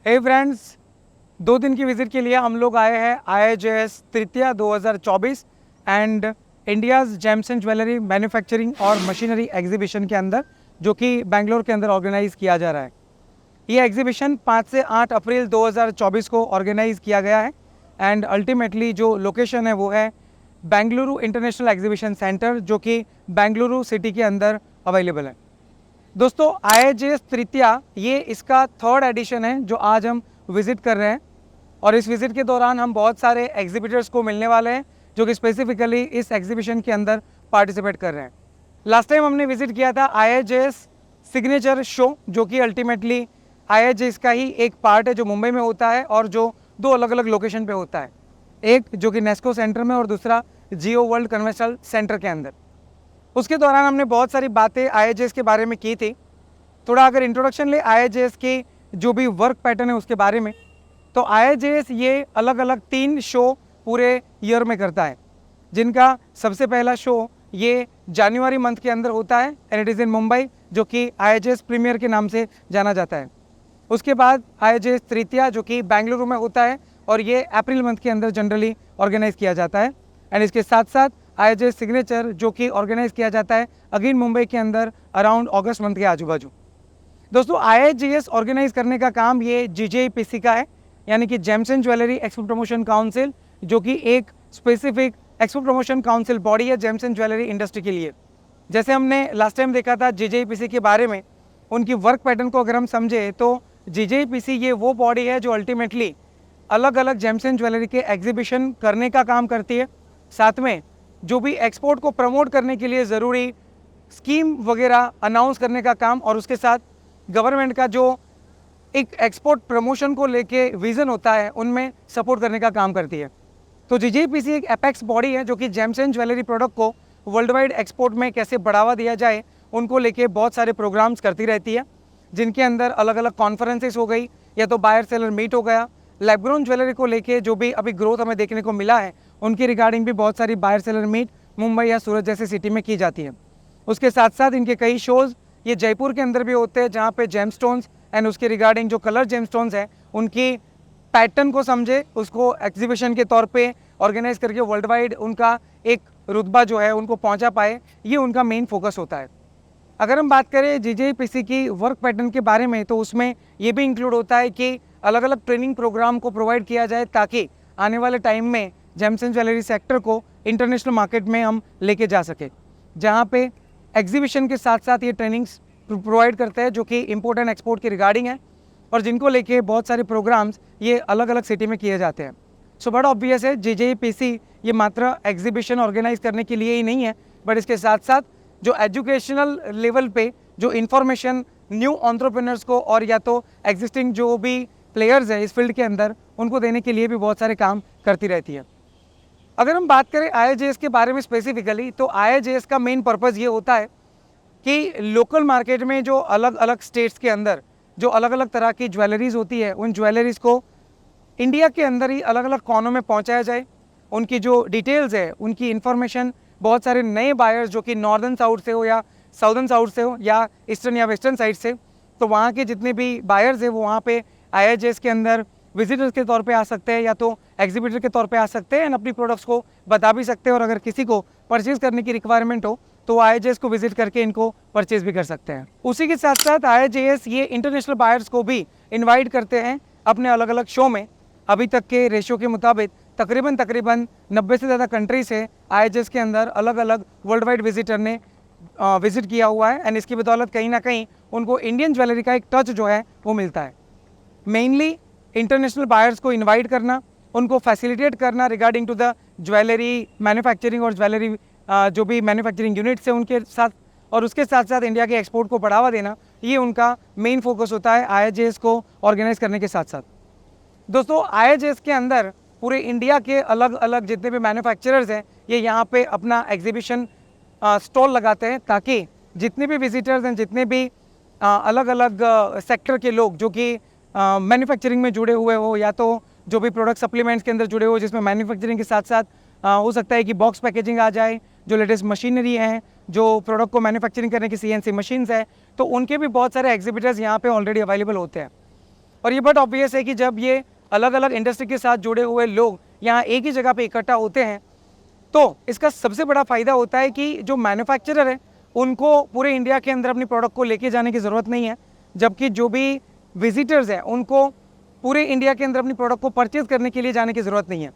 हे friends, 2 दिन की visit के लिए हम लोग आए हैं IIJS Tritiya 2024 and India's James and jewellery manufacturing और मशीनरी एग्जीबिशन के अंदर, जो कि बेंगलोर के अंदर ऑर्गेनाइज़ किया जा रहा है। ये एग्जीबिशन 5 से 8 अप्रैल 2024 को ऑर्गेनाइज़ किया गया है एंड अल्टीमेटली जो लोकेशन है वो है बेंगलुरु इंटरनेशनल एग्जीबिशन सेंटर, जो कि बेंगलुरु सिटी के अंदर अवेलेबल है। दोस्तों, IIJS तृतीया ये इसका 3rd एडिशन है जो आज हम विज़िट कर रहे हैं, और इस विज़िट के दौरान हम बहुत सारे एग्जीबिटर्स को मिलने वाले हैं जो कि स्पेसिफिकली इस एग्जीबिशन के अंदर पार्टिसिपेट कर रहे हैं। लास्ट टाइम हमने विज़िट किया था IIJS सिग्नेचर शो, जो कि अल्टीमेटली IIJS का ही एक पार्ट है जो मुंबई में होता है और जो 2 अलग अलग लोकेशन पे होता है, एक जो कि नेस्को सेंटर में और दूसरा जियो वर्ल्ड कन्वेंशनल सेंटर के अंदर। उसके दौरान हमने बहुत सारी बातें IIJS के बारे में की थी। थोड़ा अगर इंट्रोडक्शन ले IIJS के जो भी वर्क पैटर्न है उसके बारे में, तो IIJS ये अलग अलग 3 शो पूरे ईयर में करता है, जिनका सबसे पहला शो ये जनवरी मंथ के अंदर होता है and it is in Mumbai, जो कि IIJS प्रीमियर के नाम से जाना जाता है। उसके बाद IIJS तृतीया जो कि बेंगलुरु में होता है और ये अप्रैल मंथ के अंदर जनरली ऑर्गेनाइज किया जाता है। एंड इसके साथ साथ IIJS सिग्नेचर जो कि ऑर्गेनाइज किया जाता है अगेन मुंबई के अंदर अराउंड अगस्त मंथ के आजू बाजू। दोस्तों, IIJS ऑर्गेनाइज करने का काम ये GJPC का है, यानी कि James and jewellery export promotion council, जो कि एक specific export promotion council body है जेम्स एंड ज्वेलरी इंडस्ट्री के लिए। जैसे हमने लास्ट टाइम देखा था GJPC के बारे में, उनकी वर्क पैटर्न को अगर हम समझे तो GJPC ये वो बॉडी है जो अल्टीमेटली अलग अलग जेम्स एंड ज्वेलरी के एग्जीबिशन करने का काम करती है, साथ में जो भी एक्सपोर्ट को प्रमोट करने के लिए ज़रूरी स्कीम वगैरह अनाउंस करने का काम, और उसके साथ गवर्नमेंट का जो एक एक्सपोर्ट प्रमोशन को लेके विज़न होता है उनमें सपोर्ट करने का काम करती है। तो GJPC एक एपेक्स बॉडी है जो कि जेम्स एंड ज्वेलरी प्रोडक्ट को वर्ल्ड वाइड एक्सपोर्ट में कैसे बढ़ावा दिया जाए उनको लेके बहुत सारे प्रोग्राम्स करती रहती है, जिनके अंदर अलग अलग कॉन्फ्रेंसेस हो गई, या तो बायर सेलर मीट हो गया, लैब ग्रोन ज्वेलरी को लेके जो भी अभी ग्रोथ हमें देखने को मिला है उनकी रिगार्डिंग भी बहुत सारी बायर सेलर मीट मुंबई या सूरत जैसे सिटी में की जाती है। उसके साथ साथ इनके कई शोज़ ये जयपुर के अंदर भी होते हैं, जहाँ पे जेम स्टोन्स एंड उसके रिगार्डिंग जो कलर जेम स्टोन्स हैं उनकी पैटर्न को समझे, उसको एग्जीबिशन के तौर पे ऑर्गेनाइज करके वर्ल्ड वाइड उनका एक रुतबा जो है उनको पहुंचा पाए, ये उनका मेन फोकस होता है। अगर हम बात करें GJPC की वर्क पैटर्न के बारे में, तो उसमें ये भी इंक्लूड होता है कि अलग अलग ट्रेनिंग प्रोग्राम को प्रोवाइड किया जाए ताकि आने वाले टाइम में जेम्स एंड ज्वेलरी सेक्टर को इंटरनेशनल मार्केट में हम लेके जा सके, जहाँ पे एग्जीबिशन के साथ साथ ये ट्रेनिंग्स प्रोवाइड करते हैं जो कि इम्पोर्ट एंड एक्सपोर्ट की रिगार्डिंग है, और जिनको लेके बहुत सारे प्रोग्राम्स ये अलग अलग सिटी में किए जाते हैं। सो बड़ा ऑब्वियस है GJPC ये मात्र एग्जीबिशन ऑर्गेनाइज करने के लिए ही नहीं है, बट इसके साथ साथ जो एजुकेशनल लेवल पे जो इन्फॉर्मेशन न्यू एंटरप्रेन्योर्स को और या तो एग्जिस्टिंग जो भी प्लेयर्स हैं इस फील्ड के अंदर उनको देने के लिए भी बहुत सारे काम करती रहती है। अगर हम बात करें IIJS के बारे में स्पेसिफिकली, तो IIJS का मेन पर्पज़ ये होता है कि लोकल मार्केट में जो अलग अलग स्टेट्स के अंदर जो अलग अलग तरह की ज्वेलरीज होती है उन ज्वेलरीज को इंडिया के अंदर ही अलग अलग कोनों में पहुंचाया जाए, उनकी जो डिटेल्स है उनकी इन्फॉर्मेशन बहुत सारे नए बायर्स जो कि नॉर्दर्न साउथ से हो या साउदर्न साउथ से हो या ईस्टर्न या वेस्टर्न साइड से, तो वहाँ के जितने भी बायर्स हैं वो वहाँ पे IIJS के अंदर विजिटर्स के तौर पे आ सकते हैं या तो एग्जीबिटर के तौर पे आ सकते हैं एंड अपनी प्रोडक्ट्स को बता भी सकते हैं, और अगर किसी को परचेज़ करने की रिक्वायरमेंट हो तो IIJS को विजिट करके इनको परचेज़ भी कर सकते हैं। उसी के साथ साथ IIJS ये इंटरनेशनल बायर्स को भी इन्वाइट करते हैं अपने अलग अलग शो में। अभी तक के रेशियो के मुताबिक तकरीबन 90 से ज़्यादा कंट्री से IIJS के अंदर अलग अलग वर्ल्ड वाइड विजिटर ने विजिट किया हुआ है, एंड इसकी बदौलत कहीं ना कहीं उनको इंडियन ज्वेलरी का एक टच जो है वो मिलता है। मेनली इंटरनेशनल बायर्स को इनवाइट करना, उनको फैसिलिटेट करना regarding to the jewellery manufacturing और ज्वेलरी जो भी मैन्युफैक्चरिंग यूनिट्स है उनके साथ, और उसके साथ साथ इंडिया के एक्सपोर्ट को बढ़ावा देना, ये उनका मेन फोकस होता है IIJS को ऑर्गेनाइज करने के साथ साथ। दोस्तों, IIJS के अंदर पूरे इंडिया के अलग अलग जितने भी मैन्युफैक्चरर्स हैं ये यहाँ पे अपना एग्जीबिशन स्टॉल लगाते हैं, ताकि जितने भी विजिटर्स हैं, जितने भी अलग अलग सेक्टर के लोग जो कि मैन्युफैक्चरिंग में जुड़े हुए हो या तो जो भी प्रोडक्ट सप्लीमेंट्स के अंदर जुड़े हो जिसमें मैन्युफैक्चरिंग के साथ साथ हो सकता है कि बॉक्स पैकेजिंग आ जाए, जो लेटेस्ट मशीनरी हैं, जो प्रोडक्ट को मैन्युफैक्चरिंग करने की CNC मशीन्स है, तो उनके भी बहुत सारे एग्जीबिटर्स यहाँ पे ऑलरेडी अवेलेबल होते हैं। और ये बट ऑब्वियस है कि जब ये अलग अलग इंडस्ट्री के साथ जुड़े हुए लोग यहाँ एक ही जगह पे इकट्ठा होते हैं तो इसका सबसे बड़ा फ़ायदा होता है कि जो मैन्युफैक्चरर है उनको पूरे इंडिया के अंदर अपनी प्रोडक्ट को लेके जाने की ज़रूरत नहीं है, जबकि जो भी विजिटर्स हैं उनको पूरे इंडिया के अंदर अपनी प्रोडक्ट को परचेज करने के लिए जाने की ज़रूरत नहीं है।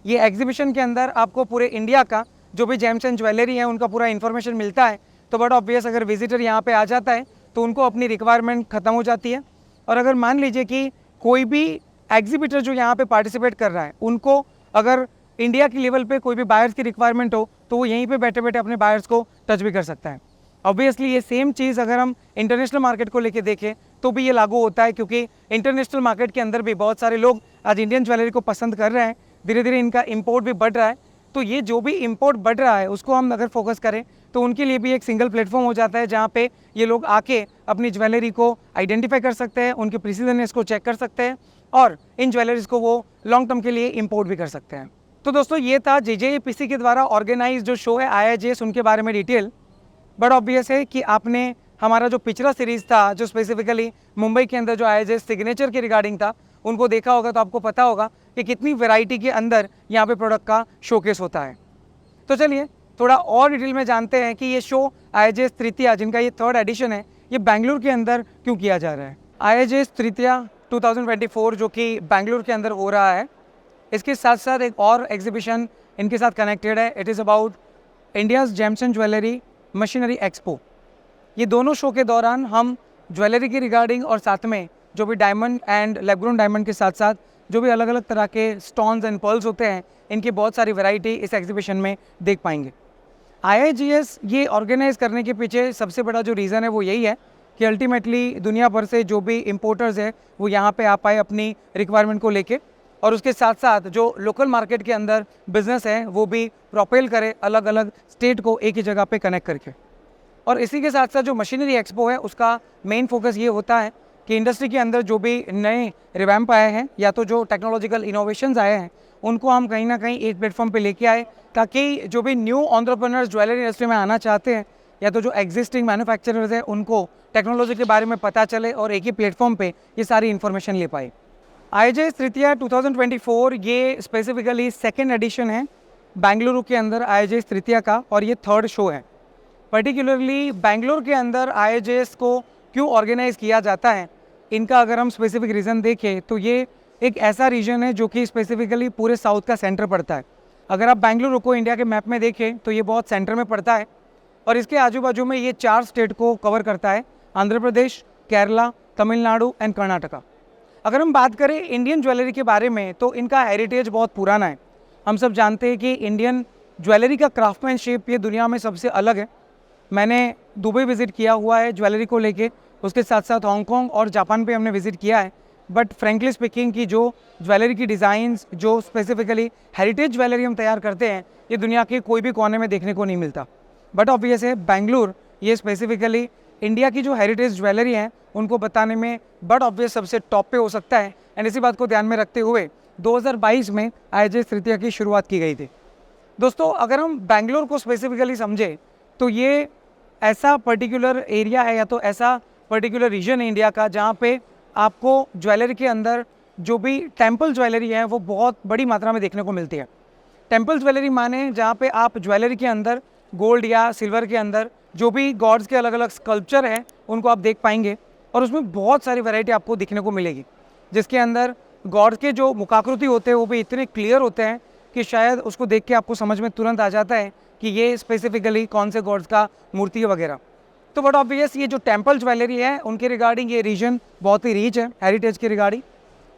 ये एग्जीबिशन के अंदर आपको पूरे इंडिया का जो भी जेम्स एंड ज्वेलरी है उनका पूरा इन्फॉर्मेशन मिलता है। तो बट ऑब्वियस अगर विजिटर यहाँ पे आ जाता है तो उनको अपनी रिक्वायरमेंट ख़त्म हो जाती है। और अगर मान लीजिए कि कोई भी एग्जीबिटर जो यहाँ पे पार्टिसिपेट कर रहा है उनको अगर इंडिया की लेवल पे कोई भी बायर्स की रिक्वायरमेंट हो तो वो यहीं पे बैठे बैठे अपने बायर्स को टच भी कर सकता है। ऑब्वियसली ये सेम चीज़ अगर हम इंटरनेशनल मार्केट को लेके देखें तो भी ये लागू होता है, क्योंकि इंटरनेशनल मार्केट के अंदर भी बहुत सारे लोग आज इंडियन ज्वेलरी को पसंद कर रहे हैं। धीरे धीरे इनका इम्पोर्ट भी बढ़ रहा है। तो ये जो भी इम्पोर्ट बढ़ रहा है उसको हम अगर फोकस करें तो उनके लिए भी एक सिंगल प्लेटफॉर्म हो जाता है जहाँ पे ये लोग आके अपनी ज्वेलरी को आइडेंटिफाई कर सकते हैं, उनकी प्रिसीजननेस को चेक कर सकते हैं और इन ज्वेलरीज को वो लॉन्ग टर्म के लिए इम्पोर्ट भी कर सकते हैं। तो दोस्तों ये था JJAPC के द्वारा ऑर्गेनाइज जो शो है IIJS उनके बारे में डिटेल। बट ऑब्वियस है कि आपने हमारा जो पिछला सीरीज़ था जो स्पेसिफिकली मुंबई के अंदर जो IIJS सिग्नेचर के रिगार्डिंग था उनको देखा होगा तो आपको पता होगा कि कितनी वैरायटी के अंदर यहाँ पे प्रोडक्ट का शोकेस होता है। तो चलिए थोड़ा और डिटेल में जानते हैं कि ये शो IIJS तृतीया जिनका ये 3rd एडिशन है ये बेंगलुरु के अंदर क्यों किया जा रहा है। IIJS तृतीया 2024 जो कि बेंगलुरु के अंदर हो रहा है, इसके साथ साथ एक और एग्जीबिशन इनके साथ कनेक्टेड है। It is about India's James and jewellery machinery expo. ये दोनों शो के दौरान हम ज्वेलरी की रिगार्डिंग और साथ में जो भी diamond and lab grown diamond के साथ साथ जो भी अलग अलग तरह के स्टोन्स एंड पर्ल्स होते हैं इनकी बहुत सारी वैरायटी इस एग्जीबिशन में देख पाएंगे। IIJS ये ऑर्गेनाइज करने के पीछे सबसे बड़ा जो रीज़न है वो यही है कि अल्टीमेटली दुनिया भर से जो भी इम्पोर्टर्स है वो यहाँ पे आ पाए अपनी रिक्वायरमेंट को लेके, और उसके साथ साथ जो लोकल मार्केट के अंदर बिजनेस है वो भी प्रोपेल करे अलग अलग स्टेट को एक ही जगह पे कनेक्ट करके। और इसी के साथ साथ जो मशीनरी एक्सपो है उसका मेन फोकस ये होता है कि इंडस्ट्री के अंदर जो भी नए रिवैम्प आए हैं या तो जो टेक्नोलॉजिकल इनोवेशंस आए हैं उनको हम कहीं ना कहीं एक प्लेटफॉर्म पे लेके आए, ताकि जो भी न्यू एंटरप्रेन्योर्स ज्वेलरी इंडस्ट्री में आना चाहते हैं या तो जो एग्जिस्टिंग मैन्युफैक्चरर्स हैं उनको टेक्नोलॉजी के बारे में पता चले और एक ही प्लेटफॉर्म पे ये सारी इन्फॉर्मेशन ले पाए। IIJS तृतीया 2024 ये स्पेसिफिकली 2nd एडिशन है बेंगलुरु के अंदर IIJS तृतीया का, और ये 3rd शो है। पर्टिकुलरली बेंगलुरु के अंदर IIJS को क्यों ऑर्गेनाइज किया जाता है, इनका अगर हम स्पेसिफिक रीज़न देखें तो ये एक ऐसा रीजन है जो कि स्पेसिफिकली पूरे साउथ का सेंटर पड़ता है। अगर आप बेंगलुरु को इंडिया के मैप में देखें तो ये बहुत सेंटर में पड़ता है और इसके आजू बाजू में ये 4 स्टेट को कवर करता है, आंध्र प्रदेश, केरला, तमिलनाडु एंड कर्नाटका। अगर हम बात करें इंडियन ज्वेलरी के बारे में तो इनका हेरिटेज बहुत पुराना है। हम सब जानते हैं कि इंडियन ज्वेलरी का क्राफ्टमैनशिप ये दुनिया में सबसे अलग है। मैंने दुबई विज़िट किया हुआ है ज्वेलरी को लेके, उसके साथ साथ हांगकॉन्ग और जापान पे हमने विज़िट किया है। बट फ्रेंकली स्पीकिंग की जो ज्वेलरी की डिज़ाइंस जो स्पेसिफिकली हेरिटेज ज्वेलरी हम तैयार करते हैं ये दुनिया के कोई भी कोने में देखने को नहीं मिलता। बट ऑब्वियस है बेंगलुरु ये स्पेसिफिकली इंडिया की जो हेरिटेज ज्वेलरी हैं उनको बताने में बट ऑब्वियस सबसे टॉप पे हो सकता है। एंड इसी बात को ध्यान में रखते हुए 2022 में IIJS तृतीया की शुरुआत की गई थी। दोस्तों अगर हम बेंगलुरु को स्पेसिफिकली समझे तो ये ऐसा पर्टिकुलर एरिया है या तो ऐसा पर्टिकुलर रीजन है इंडिया का जहाँ पे आपको ज्वेलरी के अंदर जो भी टेम्पल ज्वेलरी है वो बहुत बड़ी मात्रा में देखने को मिलती है। टेम्पल ज्वेलरी माने जहाँ पे आप ज्वेलरी के अंदर गोल्ड या सिल्वर के अंदर जो भी गॉड्स के अलग अलग स्कल्पचर हैं उनको आप देख पाएंगे और उसमें बहुत सारी वैरायटी आपको दिखने को मिलेगी, जिसके अंदर गॉड्स के जो मुखाकृति होते हैं वो भी इतने क्लियर होते हैं कि शायद उसको देख के आपको समझ में तुरंत आ जाता है कि ये स्पेसिफिकली कौन से गॉड्स का मूर्ति है वगैरह। तो बट ऑब्वियस ये जो टेम्पल ज्वेलरी है उनके रिगार्डिंग ये रीजन बहुत ही रिच है हेरिटेज के रिगार्डिंग।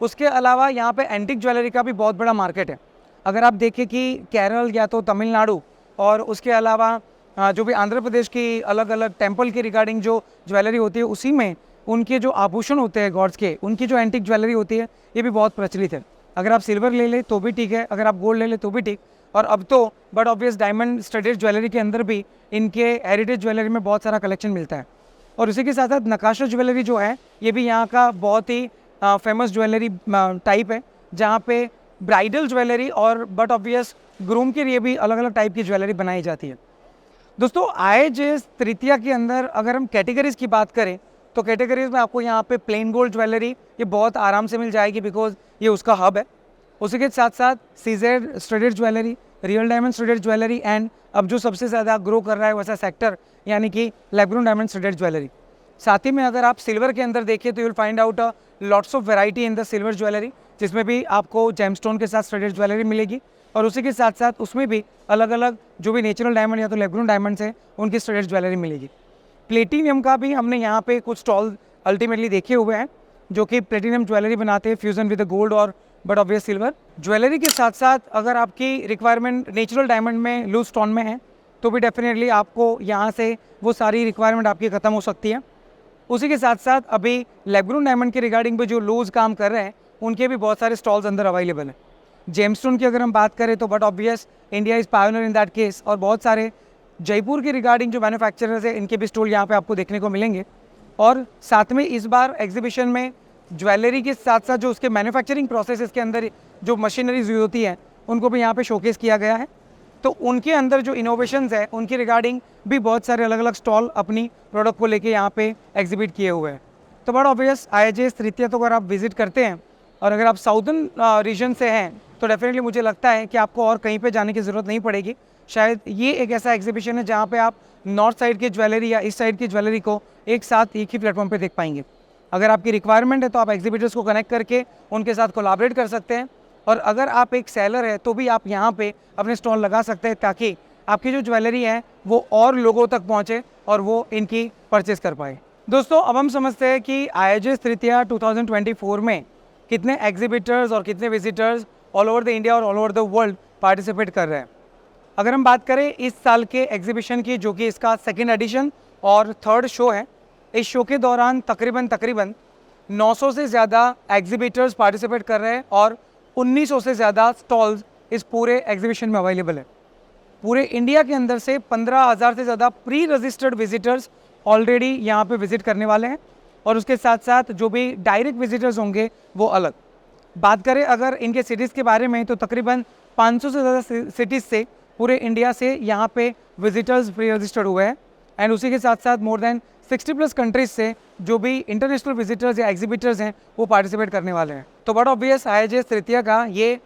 उसके अलावा यहाँ पे एंटिक ज्वेलरी का भी बहुत बड़ा मार्केट है। अगर आप देखें कि केरल या तो तमिलनाडु और उसके अलावा जो भी आंध्र प्रदेश की अलग अलग टेम्पल के रिगार्डिंग जो ज्वेलरी होती है उसी में उनके जो आभूषण होते हैं गॉड्स के उनकी जो एंटिक ज्वेलरी होती है ये भी बहुत प्रचलित है। अगर आप सिल्वर ले लें तो भी ठीक है, अगर आप गोल्ड ले लें तो भी ठीक, और अब तो but obvious diamond studded jewellery के अंदर भी इनके हेरिटेज ज्वेलरी में बहुत सारा कलेक्शन मिलता है। और उसी के साथ साथ नक्काशा ज्वेलरी जो है ये भी यहाँ का बहुत ही फेमस ज्वेलरी टाइप है, जहाँ पे ब्राइडल ज्वेलरी और बट ऑब्वियस ग्रूम के लिए भी अलग अलग टाइप की ज्वेलरी बनाई जाती है। दोस्तों IIJS तृतीया के अंदर अगर हम कैटेगरीज की बात करें तो कैटेगरीज में आपको यहाँ पे प्लेन गोल्ड ज्वेलरी ये बहुत आराम से मिल जाएगी, बिकॉज ये उसका हब है। उसी के साथ साथ CZ studded jewellery, real diamond studded jewellery and अब जो सबसे ज़्यादा ग्रो कर रहा है वैसा सेक्टर यानी कि lab grown diamond studded jewellery. साथ ही में अगर आप सिल्वर के अंदर देखिए तो you will find out lots of variety in the silver jewellery, जिसमें भी आपको जेमस्टोन के साथ स्टडेड ज्वेलरी मिलेगी और उसी के साथ साथ उसमें भी अलग अलग जो भी नेचुरल डायमंड या तो लैब ग्रोन डायमंड्स हैं उनकी स्टडेड ज्वेलरी मिलेगी। प्लेटिनियम का भी हमने यहाँ पे कुछ स्टॉल अल्टीमेटली देखे हुए हैं जो कि प्लेटिनियम ज्वेलरी बनाते हैं फ्यूजन विद गोल्ड और बट ऑब्वियस सिल्वर। ज्वेलरी के साथ साथ अगर आपकी रिक्वायरमेंट नेचुरल डायमंड में लूज स्टोन में है तो भी डेफिनेटली आपको यहाँ से वो सारी रिक्वायरमेंट आपकी ख़त्म हो सकती है। उसी के साथ साथ अभी लैब ग्रोन डायमंड के रिगार्डिंग भी जो लूज काम कर रहे हैं उनके भी बहुत सारे स्टॉल्स अंदर अवेलेबल हैं। जेमस्टोन की अगर हम बात करें तो but obvious India is pioneer in that case, और बहुत सारे जयपुर के रिगार्डिंग जो मैन्युफैक्चरर्स है इनके भी स्टॉल यहाँ पे आपको देखने को मिलेंगे। और साथ में इस बार एग्जीबिशन में ज्वेलरी के साथ साथ जो उसके मैन्युफैक्चरिंग प्रोसेस के अंदर जो मशीनरीज यूज होती हैं उनको भी यहाँ पे शोकेस किया गया है। तो उनके अंदर जो इनोवेशंस है उनकी रिगार्डिंग भी बहुत सारे अलग अलग स्टॉल अपनी प्रोडक्ट को लेके यहाँ पे एग्जिबिट किए हुए हैं। तो बड़ा ऑब्वियस IIJS तृतीया तो अगर आप विजिट करते हैं और अगर आप साउदर्न रीजन से हैं तो डेफिनेटली मुझे लगता है कि आपको और कहीं पे जाने की ज़रूरत नहीं पड़ेगी। शायद ये एक ऐसा एग्जीबिशन है जहाँ पे आप नॉर्थ साइड की ज्वेलरी या ईस्ट साइड की ज्वेलरी को एक साथ एक ही प्लेटफॉर्म पे देख पाएंगे। अगर आपकी रिक्वायरमेंट है तो आप एग्जीबिटर्स को कनेक्ट करके उनके साथ कोलैबोरेट कर सकते हैं, और अगर आप एक सेलर है तो भी आप यहाँ पे अपने स्टॉल लगा सकते हैं ताकि आपकी जो ज्वेलरी है वो और लोगों तक पहुँचे और वो इनकी परचेस कर पाए। दोस्तों अब हम समझते हैं कि IIJS तृतीया 2024 में कितने एग्जीबिटर्स और कितने visitors all over the India और all over the world participate कर रहे हैं। अगर हम बात करें इस साल के एग्जीबिशन की, जो कि इसका सेकेंड एडिशन और थर्ड शो है, इस शो के दौरान तकरीबन 900 से ज़्यादा एग्जीबिटर्स पार्टिसिपेट कर रहे हैं और 1900 से ज़्यादा स्टॉल्स इस पूरे एग्जीबिशन में अवेलेबल है। पूरे इंडिया के अंदर से 15,000 से ज़्यादा प्री रजिस्टर्ड विजिटर्स ऑलरेडी यहाँ पे विजिट करने वाले हैं, और उसके साथ साथ जो भी डायरेक्ट विजिटर्स होंगे वो अलग। बात करें अगर इनके सिटीज़ के बारे में तो तकरीबन 500 से ज़्यादा सिटीज़ से पूरे इंडिया से यहाँ पे विजिटर्स प्री रजिस्टर्ड हुए हैं, एंड उसी के साथ साथ मोर देन 60+ कंट्रीज से जो भी इंटरनेशनल विजिटर्स या एग्जीबिटर्स हैं वो पार्टिसिपेट करने वाले हैं। तो बड़ा ऑब्वियस IIJS तृतीया का ये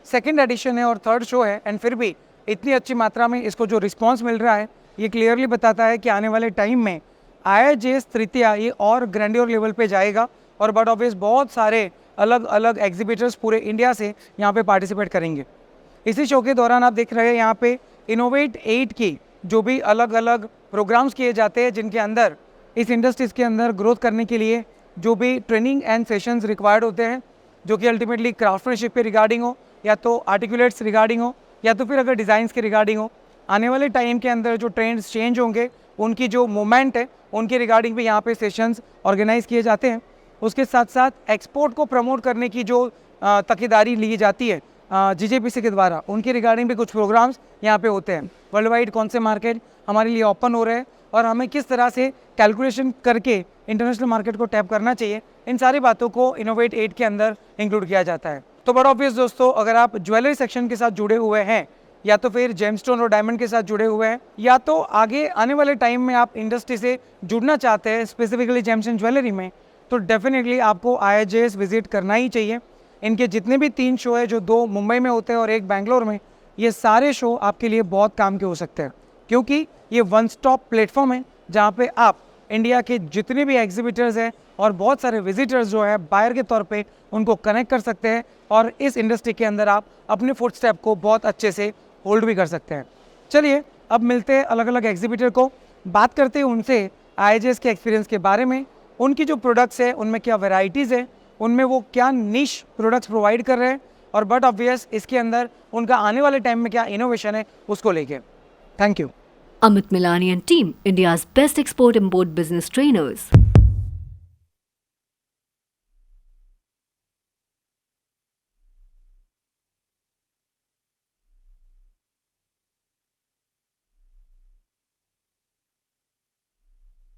सेकेंड एडिशन है और थर्ड शो है, एंड फिर भी इतनी अच्छी मात्रा में इसको जो रिस्पांस मिल रहा है ये क्लियरली बताता है कि आने वाले टाइम में IIJS तृतीया ये और ग्रैंडियर लेवल पे जाएगा, और बट ऑब्वियस बहुत सारे अलग अलग एग्जीबिटर्स पूरे इंडिया से यहाँ पे पार्टिसिपेट करेंगे। इसी शो के दौरान आप देख रहे हैं यहाँ पे इनोवेट 8 की जो भी अलग अलग प्रोग्राम्स किए जाते हैं, जिनके अंदर इस इंडस्ट्रीज़ के अंदर ग्रोथ करने के लिए जो भी ट्रेनिंग एंड सेशंस रिक्वायर्ड होते हैं, जो कि अल्टीमेटली क्राफ्टमैनशिप के रिगार्डिंग हो या तो आर्टिकुलेट्स रिगार्डिंग हो या तो फिर अगर डिज़ाइंस के रिगार्डिंग हो। आने वाले टाइम के अंदर जो ट्रेंड्स चेंज होंगे उनकी जो मूवमेंट है उनके रिगार्डिंग भी यहाँ पे सेशंस ऑर्गेनाइज किए जाते हैं। उसके साथ साथ एक्सपोर्ट को प्रमोट करने की जो तकीदारी ली जाती है GJPC के द्वारा, उनके रिगार्डिंग भी कुछ प्रोग्राम्स यहाँ पे होते हैं। वर्ल्ड वाइड कौन से मार्केट हमारे लिए ओपन हो रहे हैं और हमें किस तरह से कैलकुलेशन करके इंटरनेशनल मार्केट को टैप करना चाहिए, इन सारी बातों को इनोवेट 8 के अंदर इंक्लूड किया जाता है। तो बड़ा ऑब्वियस दोस्तों, अगर आप ज्वेलरी सेक्शन के साथ जुड़े हुए हैं या तो फिर जेमस्टोन और डायमंड के साथ जुड़े हुए हैं, या तो आगे आने वाले टाइम में आप इंडस्ट्री से जुड़ना चाहते हैं स्पेसिफिकली जेम्स एंड ज्वेलरी में, तो डेफिनेटली आपको IIJS विजिट करना ही चाहिए। इनके जितने भी 3 शो है, जो 2 मुंबई में होते हैं और 1 बैंगलोर में, ये सारे शो आपके लिए बहुत काम के हो सकते हैं, क्योंकि ये वन स्टॉप प्लेटफॉर्म है जहाँ पे आप इंडिया के जितने भी एग्जीबिटर्स हैं और बहुत सारे विजिटर्स जो है बायर के तौर पे उनको कनेक्ट कर सकते हैं, और इस इंडस्ट्री के अंदर आप अपने फुटस्टेप को बहुत अच्छे से होल्ड भी कर सकते हैं। चलिए अब मिलते हैं अलग अलग एग्जीबिटर को, बात करते हैं उनसे IIJS के एक्सपीरियंस के बारे में, उनकी जो प्रोडक्ट्स है उनमें क्या वेराइटीज़ है, उनमें वो क्या निश प्रोडक्ट्स प्रोवाइड कर रहे हैं, और बट ऑब्वियस इसके अंदर उनका आने वाले टाइम में क्या इनोवेशन है उसको लेके। Thank you. Amit Milani and team, India's best export-import business trainers.